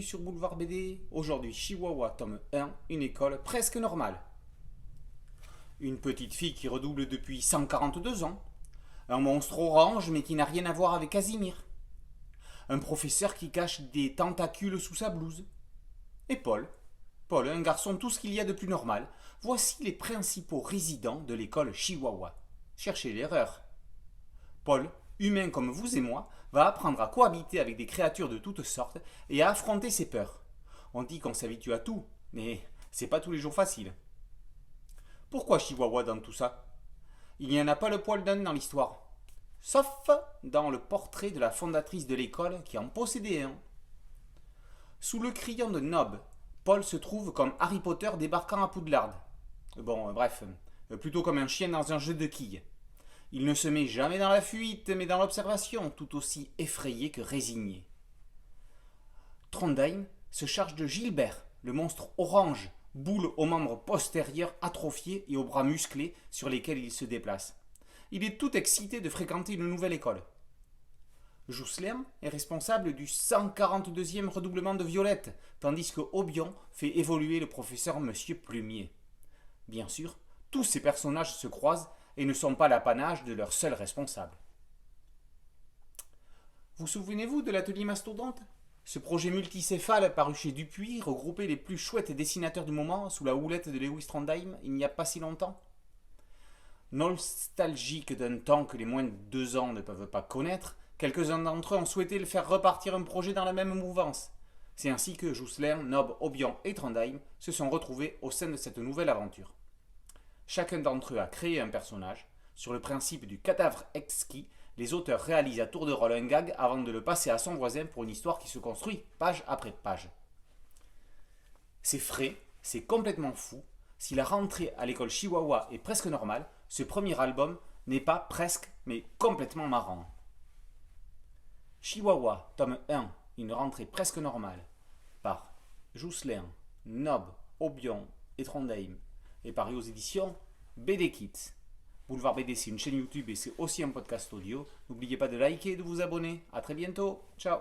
bienvenue sur Boulevard BD. Aujourd'hui, Chihuahua, tome 1, une école presque normale. Une petite fille qui redouble depuis 142 ans. Un monstre orange mais qui n'a rien à voir avec Casimir. Un professeur qui cache des tentacules sous sa blouse. Et Paul. Paul, un garçon tout ce qu'il y a de plus normal. Voici les principaux résidents de l'école Chihuahua. Cherchez l'erreur. Paul, humain comme vous et moi, va apprendre à cohabiter avec des créatures de toutes sortes et à affronter ses peurs. On dit qu'on s'habitue à tout, mais c'est pas tous les jours facile. Pourquoi Chihuahua dans tout ça? Il n'y en a pas le poil d'un dans l'histoire. Sauf dans le portrait de la fondatrice de l'école qui en possédait un. Sous le crayon de Nob, Paul se trouve comme Harry Potter débarquant à Poudlard. Bref, plutôt comme un chien dans un jeu de quilles. Il ne se met jamais dans la fuite, mais dans l'observation, tout aussi effrayé que résigné. Trondheim se charge de Gilbert, le monstre orange, boule aux membres postérieurs atrophiés et aux bras musclés sur lesquels il se déplace. Il est tout excité de fréquenter une nouvelle école. Jousselin est responsable du 142e redoublement de Violette, tandis que Obion fait évoluer le professeur Monsieur Plumier. Bien sûr, tous ces personnages se croisent et ne sont pas l'apanage de leur seul responsable. Vous souvenez-vous de l'atelier Mastodonte? Ce projet multicéphale paru chez Dupuis regroupait les plus chouettes dessinateurs du moment sous la houlette de Lewis Trondheim il n'y a pas si longtemps. Nostalgiques d'un temps que les moins de 2 ans ne peuvent pas connaître, quelques-uns d'entre eux ont souhaité le faire repartir un projet dans la même mouvance. C'est ainsi que Jousselin, Nob, Obion et Trondheim se sont retrouvés au sein de cette nouvelle aventure. Chacun d'entre eux a créé un personnage. Sur le principe du cadavre exquis, les auteurs réalisent à tour de rôle un gag avant de le passer à son voisin pour une histoire qui se construit page après page. C'est frais, c'est complètement fou. Si la rentrée à l'école Chihuahua est presque normale, ce premier album n'est pas presque, mais complètement marrant. Chihuahua, tome 1, une rentrée presque normale, par Jousselin, Nob, Obion et Trondheim, est paru aux éditions BD Kids. Boulevard BD, c'est une chaîne YouTube et c'est aussi un podcast audio. N'oubliez pas de liker et de vous abonner. A très bientôt. Ciao.